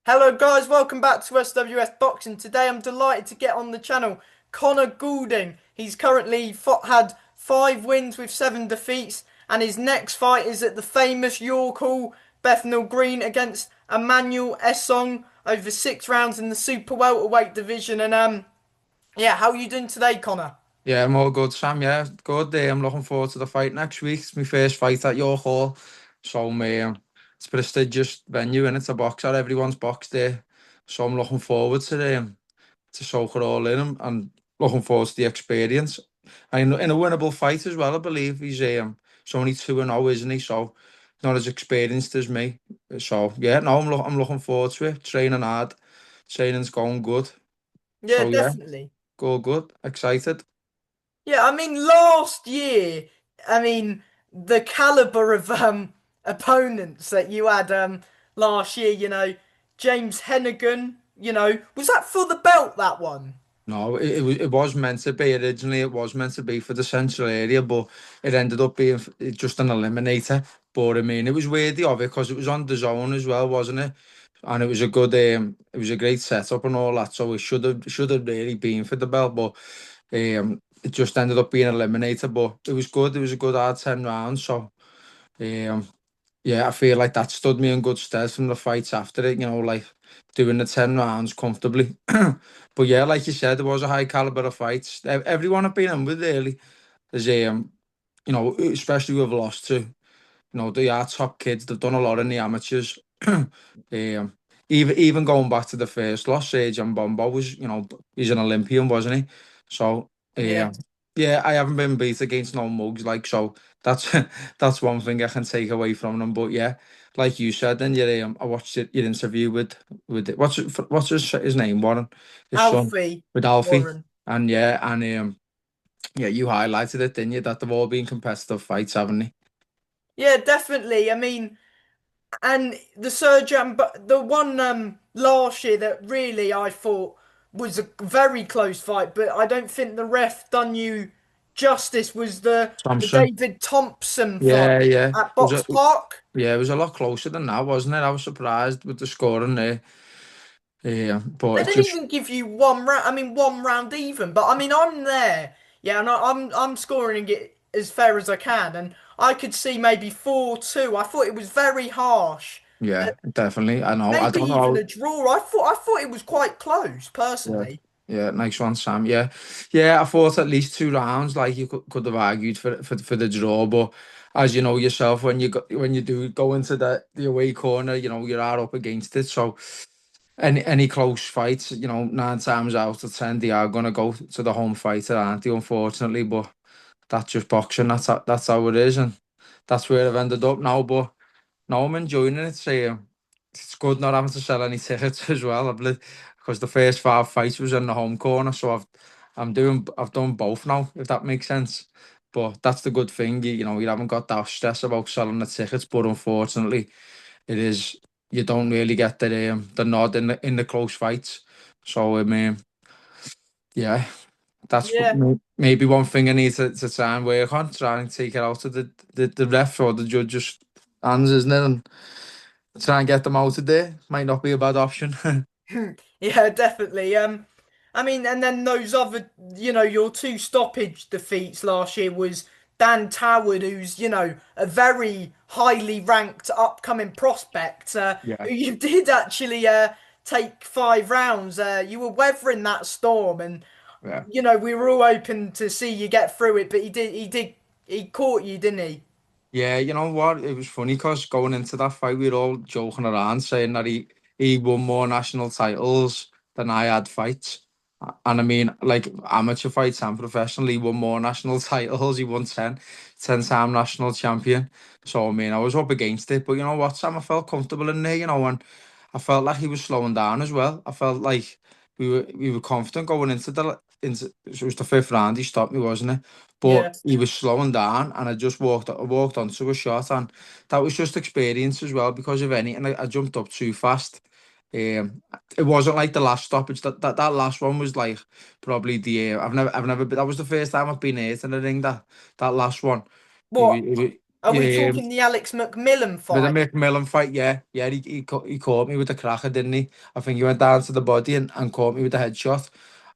Hello guys, welcome back to SWS Boxing. Today I'm delighted to get on the channel Conor Goulding. He's currently had 5 wins with 7 defeats, and his next fight is at the famous York Hall Bethnal Green against Emmanuel Ashong over 6 rounds in the super welterweight division. And yeah, how are you doing today, Conor? Yeah, I'm all good, Sam. Yeah, good day. I'm looking forward to the fight next week. It's my first fight at York Hall. So, it's a prestigious venue and it's a box at everyone's box there. So I'm looking forward to soak it all in and looking forward to the experience. And in a winnable fight as well, I believe. He's only 2-0, isn't he? So not as experienced as me. So yeah, no, I'm looking forward to it. Training hard. Training's going good. Yeah, So yeah, definitely. go good. Excited. Yeah, I mean, last year, the caliber of opponents that you had last year, James Hennigan, was that for the belt, that one? No, it was meant to be originally. It was meant to be for the central area, but it ended up being just an eliminator. But I mean, it was worthy of it because it was on the zone as well, wasn't it? And it was a good, it was a great setup and all that. So it should have really been for the belt, but it just ended up being an eliminator. But it was good. It was a good hard 10 rounds. So um, yeah, I feel like that stood me in good stead from the fights after it, like doing the 10 rounds comfortably. But yeah, like you said, there was a high caliber of fights. Everyone I've been in with really is, especially who have lost to, they are top kids. They've done a lot in the amateurs. Even going back to the first loss, Sergeant Bombo was, he's an Olympian, wasn't he? So, Yeah. yeah, I haven't been beat against no mugs, like, so that's that's one thing I can take away from them. But yeah, like you said, then I watched your interview with what's his name, Warren, his son, Alfie with Alfie, Warren. and yeah, and yeah, you highlighted it, didn't you? That they've all been competitive fights, haven't they? Yeah, definitely. I mean, and the Serjan, but the one last year that really I thought was a very close fight, but I don't think the ref done you justice was the Thompson. David Thompson fight Yeah, yeah. at Box Park. Yeah, it was a lot closer than that, wasn't it? I was surprised with the scoring there. Yeah, but They it didn't just even give you 1 round. I mean, 1 round even. But I mean, I'm there. Yeah, and I'm scoring it as fair as I can, and I could see maybe 4-2. I thought it was very harsh. yeah, definitely. I know. I Maybe don't even know. a draw. I thought it was quite close, Yeah, personally. yeah, nice one, Sam. Yeah, yeah. I thought at least 2 rounds. Like you could have argued for the draw, but as you know yourself, when you do go into the away corner, you are up against it. So any close fights, 9 times out of 10, they are gonna go to the home fighter, aren't they? Unfortunately, but that's just boxing. That's how it is, and that's where I've ended up now. But no, I'm enjoying it. It's good not having to sell any tickets as well. Because the first 5 fights was in the home corner, so I've done both now, if that makes sense. But that's the good thing. You haven't got that stress about selling the tickets. But unfortunately, it is you don't really get the nod in the close fights. So yeah, that's Yeah. maybe one thing I need to try and work on, try and take it out of the ref or the judge's hands, isn't it? And try and get them out of there. Might not be a bad option. Yeah, definitely. I mean, and then those other, your two stoppage defeats last year was Dan Toward, who's, a very highly ranked upcoming prospect, Yeah, who you did actually take 5 rounds. You were weathering that storm, and yeah. we were all hoping to see you get through it, but he caught you, didn't he? Yeah, you know what? It was funny because going into that fight, we were all joking around saying that he won more national titles than I had fights. And I mean, like amateur fights and professional, he won more national titles. He won 10-time national champion. So, I mean, I was up against it. But you know what, Sam? I felt comfortable in there, and I felt like he was slowing down as well. I felt like we were confident going into it was the fifth round. He stopped me, wasn't it? But Yeah. he was slowing down, and I walked onto a shot, and that was just experience as well because of any, and I jumped up too fast. It wasn't like the last stoppage. That last one was like probably I've never been. That was the first time I've been hit in the ring. That last one, it was, What? Are we Yeah, talking the Alex McMillan with the fight? McMillan fight, yeah, yeah, he caught me with the cracker, didn't he? I think he went down to the body and caught me with the headshot,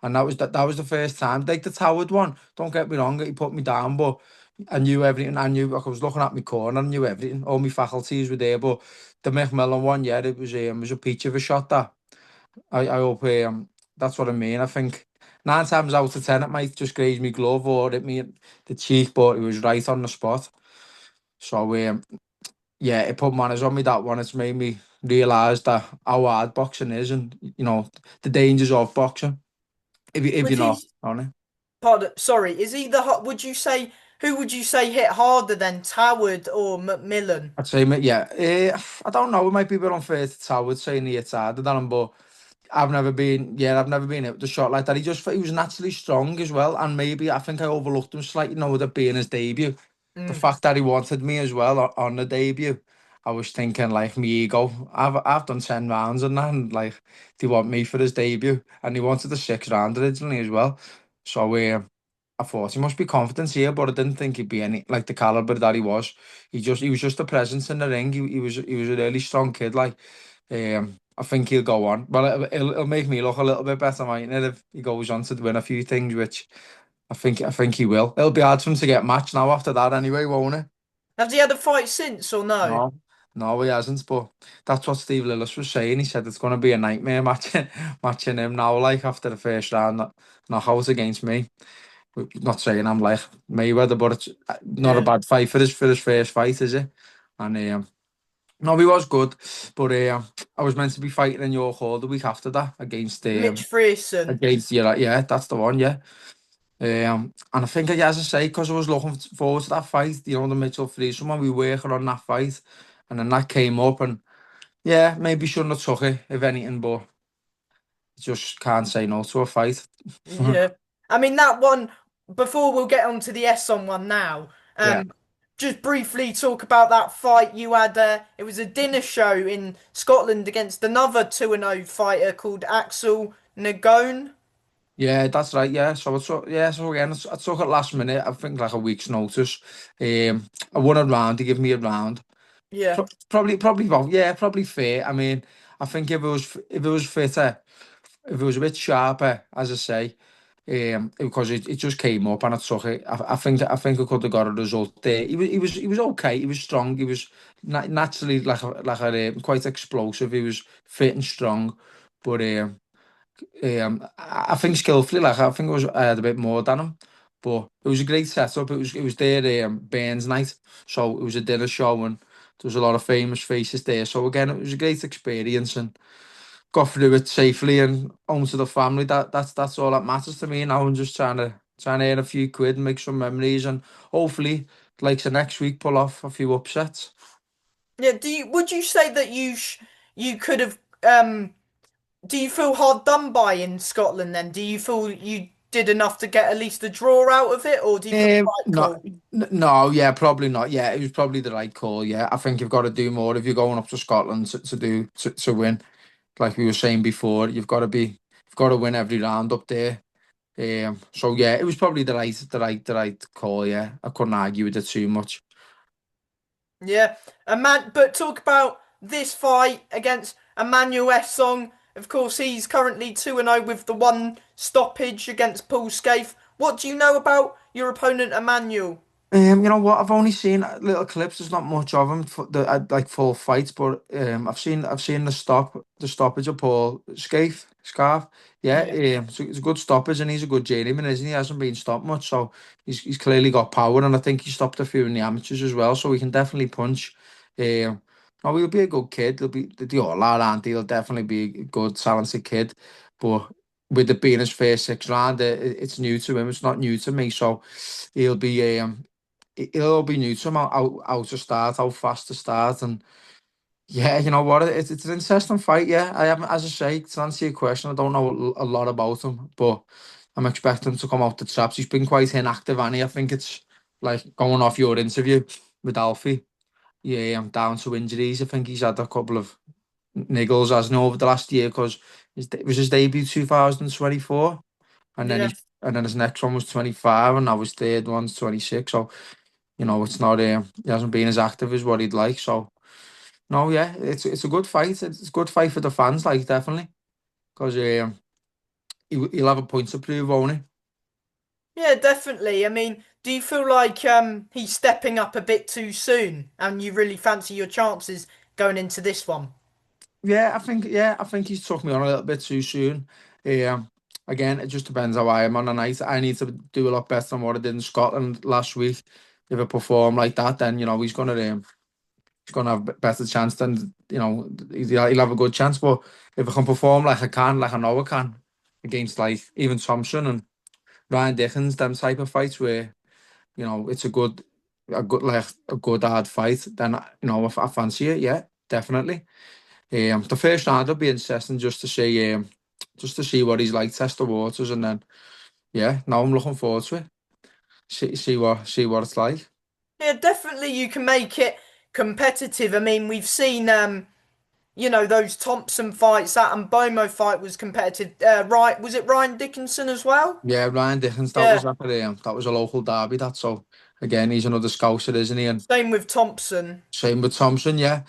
and that was the first time. Like the Howard one, don't get me wrong, he put me down, but I knew everything. I knew like, I was looking at my corner, I knew everything. All my faculties were there, but the McMillan one, yeah, it was a peach of a shot. That I hope that's what I mean. I think 9 times out of 10 it might just graze me glove or hit me in the cheek, but it was right on the spot. So yeah, it put manners on me, that one. It's made me realise that how hard boxing is, and the dangers of boxing. If Was you're not he? on it, Pardon, sorry. Is he the? Would you say who would you say hit harder than Toward or McMillan? I'd say yeah. I don't know. It might be a bit unfair to Howard saying he hits harder than him, but I've never been able to shot like that. He was naturally strong as well, and maybe I think I overlooked him slightly. With it being his debut, the Mm. fact that he wanted me as well on the debut, I was thinking like me ego. I've done 10 rounds and that, and like they want me for his debut, and he wanted the 6th round originally as well. So I thought he must be confident here, but I didn't think he'd be any like the caliber that he was. He was just a presence in the ring. He was a really strong kid. Like I think he'll go on. Well, it'll make me look a little bit better, mightn't it, if he goes on to win a few things, which I think he will. It'll be hard for him to get matched now after that anyway, won't it? Has he had a fight since or no? No, no, he hasn't. But that's what Steve Lillis was saying. He said it's going to be a nightmare matching him now, like after the first round knockout against me. Not saying I'm like Mayweather, but it's not a Yeah. bad fight for his first fight, is it? And no, he was good, but I was meant to be fighting in York Hall the week after that Mitch Frearson. yeah, that's the one, yeah. And I think, as I say, because I was looking forward to that fight, the Mitchell Freeze one, we were working on that fight, and then that came up, and yeah, maybe shouldn't have took it, if anything, but just can't say no to a fight. Yeah. I mean that one before we'll get on to the Esson one now. Yeah. Just briefly talk about that fight you had it was a dinner show in Scotland against another 2-0 fighter called Axel Nagone. Yeah, that's right. Yeah, so again, I took it last minute. I think like a week's notice. I won a round. They give me a round. Yeah. Probably, well, yeah, probably fair. I mean, I think if it was fitter, if it was a bit sharper, as I say, because it just came up and I took it. I think I could have got a result there. He was okay. He was strong. He was naturally quite explosive. He was fit and strong, but I think skillfully, like I think I had a bit more than him, but it was a great setup. It was their Burns night, so it was a dinner show and there was a lot of famous faces there. So again, it was a great experience and got through it safely and home to the family. That's all that matters to me now. I'm just trying to earn a few quid and make some memories and hopefully, like the next week, pull off a few upsets. Yeah, would you say that you could have do you feel hard done by in Scotland then? Do you feel you did enough to get at least a draw out of it or do you feel quite No, cool? no, yeah, probably not. Yeah, it was probably the right call. Yeah, I think you've got to do more if you're going up to Scotland to win. Like we were saying before, you've got to win every round up there. So yeah, it was probably the right call. Yeah, I couldn't argue with it too much. Yeah, but talk about this fight against Emmanuel Song. Of course, he's currently 2-0 with the one stoppage against Paul Scaife. What do you know about your opponent, Emmanuel? You know what? I've only seen little clips. There's not much of them for the like full fights, but I've seen the stoppage of Paul Scarf. Yeah, Yeah. so it's a good stoppage, and he's a good journeyman, isn't he? He hasn't been stopped much, so he's clearly got power, and I think he stopped a few in the amateurs as well, so he can definitely punch. No, he'll be a good kid. They all are, aren't they? He'll definitely be a good, talented kid, but with it being his first 6th round, it's new to him. It's not new to me, so he'll be it'll be new to him how to start, how fast to start, and yeah, you know what? It's an interesting fight. Yeah, I haven't, as I say, to answer your question, I don't know a lot about him, but I'm expecting him to come out the traps. He's been quite inactive, and I think it's like going off your interview with Alfie. Yeah, I'm down to injuries. I think he's had a couple of niggles, hasn't he, over the last year because it was his debut 2024, and Yeah. and then his next one was 25, and now his third one's 26. So It's not he hasn't been as active as what he'd like. So no, yeah, it's a good fight. It's a good fight for the fans, like definitely, because he'll have a point to prove, won't he? Yeah, definitely. I mean, do you feel like he's stepping up a bit too soon, and you really fancy your chances going into this one? Yeah, I think he's took me on a little bit too soon. Yeah. Again, it just depends how I am on a night. I need to do a lot better than what I did in Scotland last week. If I perform like that, then he's gonna have a better chance than he'll have a good chance. But if I can perform like I can, like I know I can, against like even Thompson and Ryan Dickens, them type of fights where it's a good hard fight, then if I fancy it, yeah, definitely. The first round will be interesting just to see what he's like, test the waters, and then yeah, now I'm looking forward to it. See what it's like. Yeah, definitely. You can make it competitive. I mean, we've seen those Thompson fights. That and Bomo fight was competitive. Right, was it Ryan Dickinson as well? Yeah, Ryan Dickens, Yeah. that was a local derby. That so again, he's another scouser, isn't he? And Same with Thompson. same with Thompson, yeah,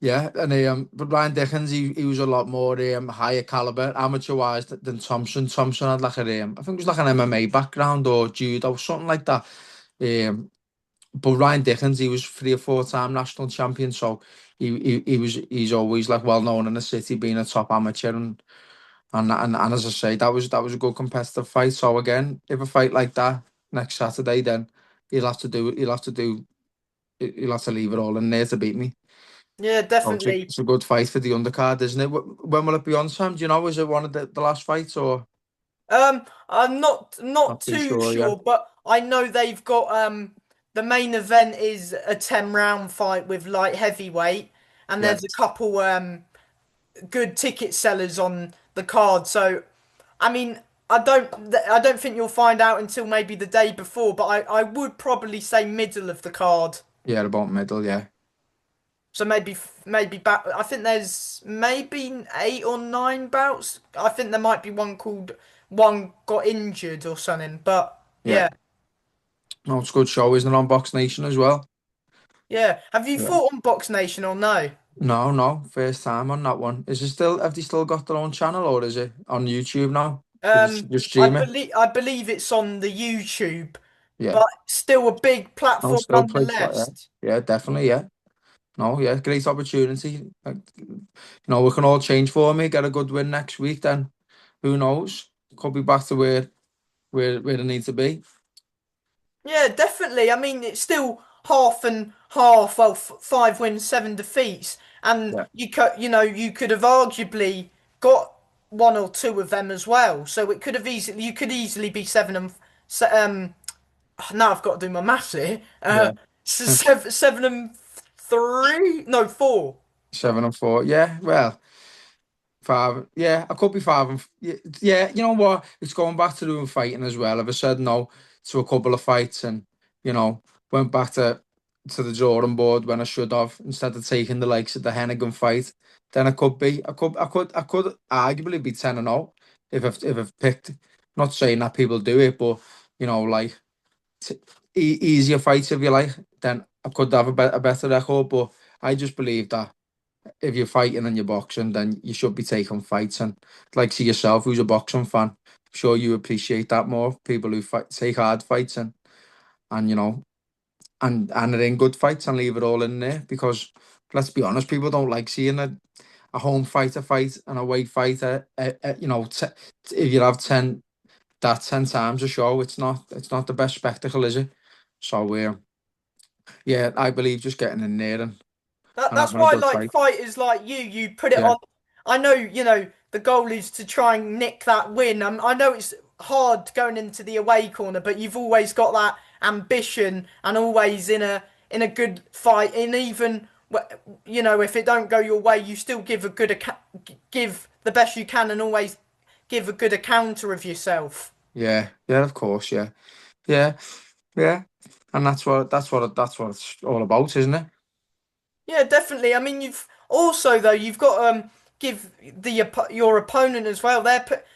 yeah. And but Ryan Dickens, he was a lot more higher caliber, amateur wise than Thompson. Thompson had like I think it was like an MMA background or judo, something like that. Um, but Ryan Dickens, he was 3 or 4 time national champion, so he's always like well known in the city, being a top amateur, and as I say, that was a good competitive fight. So again, if a fight like that next Saturday, then he'll have to leave it all in there to beat me. Yeah, So it's a, definitely. it's a good fight for the undercard, isn't it? When will it be on, Sam? Do you know? Is it one of the last fights or I'm not not too too sure yet? sure, but I know they've got the main event is a 10 round fight with light heavyweight, and Yeah, there's a couple good ticket sellers on the card. So, I mean, I don't think you'll find out until maybe the day before, but I would probably say middle of the card. yeah, about middle, yeah, So maybe back. I think there's maybe 8 or 9 bouts. I think there might be one got injured or something. But yeah. yeah, No, it's a good show, isn't it, on Box Nation as well? yeah. Have you Yeah. fought on Box Nation or no? No, no, first time on that one. Have they still got their own channel or is it on YouTube now? They just I stream it? believe it's on the YouTube, Yeah. but still a big No, platform still play slot, yeah. nonetheless. Yeah, definitely, yeah. No, yeah, great opportunity. We can all change for me, get a good win next week, then who knows? Could be back to where they need to be. Yeah, definitely. I mean, it's still half and half. Well, 5 wins, 7 defeats, and Yeah. you could have arguably got one or two of them as well. So you could easily be now I've got to do my maths here. Yeah. Seven and three, no, four. 7-4. Yeah, well, five. Yeah, I could be five yeah. You know what? It's going back to doing fighting as well. If I said no to a couple of fights and you know went back to the drawing board when I should have instead of taking the likes of the Hennigan fight, then I could arguably be 10-0 if I've picked. Not saying that people do it, but like t- easier fights if you like, then I could have a better record. But I just believe that if you're fighting and you're boxing, then you should be taking fights. And like to yourself, who's a boxing fan, I'm sure you appreciate that more. People who take hard fights and are in good fights and leave it all in there. Because let's be honest, people don't like seeing a home fighter fight and a away fighter. If you have 10 times a show, it's not the best spectacle, is it? So yeah, I believe just getting in there and That's having a why, good like fight. fighters like you put it Yeah, on. I know, the goal is to try and nick that win. I know it's hard going into the away corner, but you've always got that ambition and always in a good fight. And even if it don't go your way, you still give the best you can, and always give a good encounter of yourself. yeah, yeah. Of course, yeah. Yeah, yeah, and that's what it's all about, isn't it? Yeah, definitely. I mean, you've also though you've got give your opponent as well.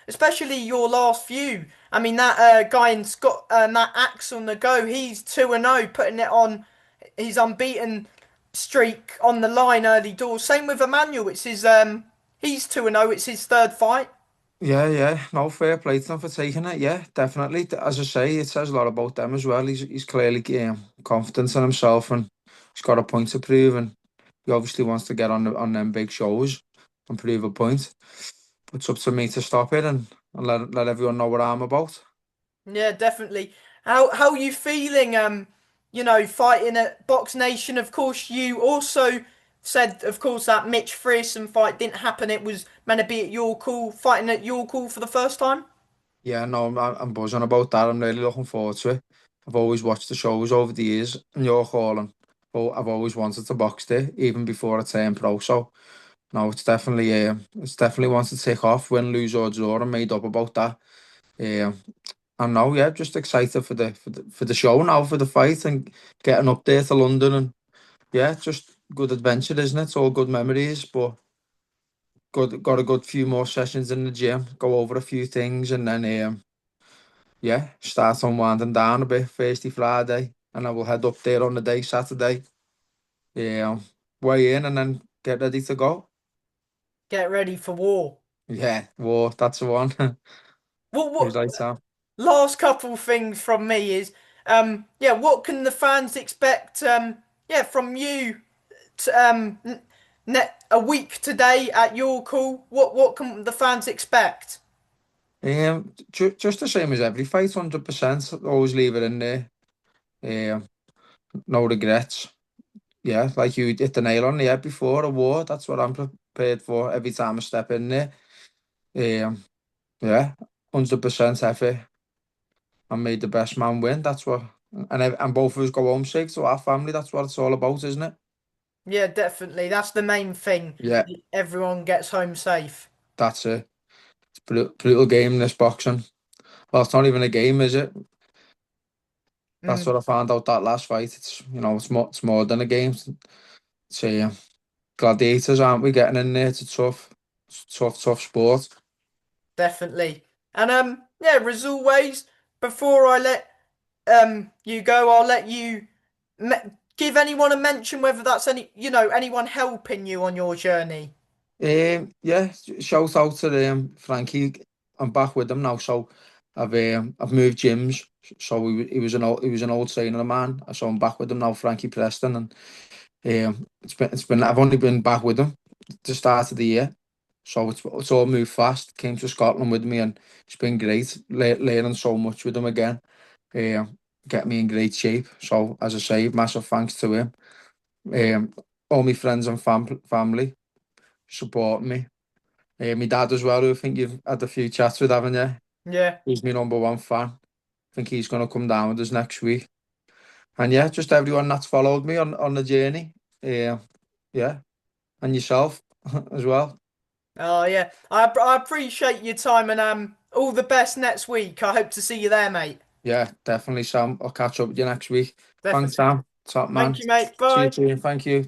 Especially your last few. I mean that guy in Scott, that axe on the go. He's 2-0, putting it on his unbeaten streak on the line early doors. Same with Emmanuel. He's 2-0. It's his third fight. Yeah, yeah. No, fair play to them for taking it. Yeah, definitely. As I say, it says a lot about them as well. He's clearly confident in himself, and he's got a point to prove, and he obviously wants to get on them big shows and prove a point. But it's up to me to stop it and let everyone know what I'm about. Yeah, definitely. How you feeling? Fighting at Box Nation. Of course, you also said, of course, that Mitch Frearson fight didn't happen. It was meant to be at your call, fighting at your call for the first time. Yeah, no, I'm buzzing about that. I'm really looking forward to it. I've always watched the shows over the years, and you're calling. Oh, I've always wanted to box there, even before I turned pro. So no, it's definitely wants to take off, win, lose or draw. I'm made up about that. Um, and now, yeah, just excited for the show now, for the fight, and getting up there to London, and yeah, just good adventure, isn't it? It's all good memories, but got a good few more sessions in the gym, go over a few things, and then yeah, start unwinding down a bit Thursday, Friday, and I will head up there on the day Saturday. Yeah, weigh in and then get ready to go. Get ready for war. Yeah, war, that's the one. What? Who's like Sam? Last couple things from me is, yeah, what can the fans expect? Yeah, from you, a week today at your call. What can the fans expect? Just the same as every fight, 100%. Always leave it in there. Um, no regrets. Yeah, like you hit the nail on the head before a war. That's what I'm prepared for every time I step in there. Yeah, 100% effort and made the best man win. That's what, and both of us go home safe to our family. That's what it's all about, isn't it? Yeah, definitely. That's the main thing. Yeah, Everyone gets home safe. that's it. It's brutal game, this boxing. Well, it's not even a game, is it? That's Mm, what I found out that last fight. It's more than a game. It's gladiators, aren't we? Getting in there. It's a tough sport. definitely. And yeah, as always, before I let you go, I'll let you me give anyone a mention, whether that's anyone helping you on your journey. Yeah, shout out to Frankie. I'm back with him now, so I've moved gyms. So he was an old trainer of mine. So I'm back with him now, Frankie Preston, and it's been I've only been back with him at the start of the year, so it's all moved fast. Came to Scotland with me, and it's been great learning so much with him again. Um, get me in great shape. So as I say, massive thanks to him. Um, all my friends and family supporting me. My dad as well, who I think you've had a few chats with, haven't you? Yeah. He's my number one fan. I think he's going to come down with us next week. And yeah, just everyone that's followed me on the journey. Yeah, yeah, and yourself as well. Oh yeah. I appreciate your time and all the best next week. I hope to see you there, mate. Yeah, definitely, Sam. I'll catch up with you next week. Thanks, Definitely. Sam. Top man. Thank you, mate. See you Bye. soon. Thank you.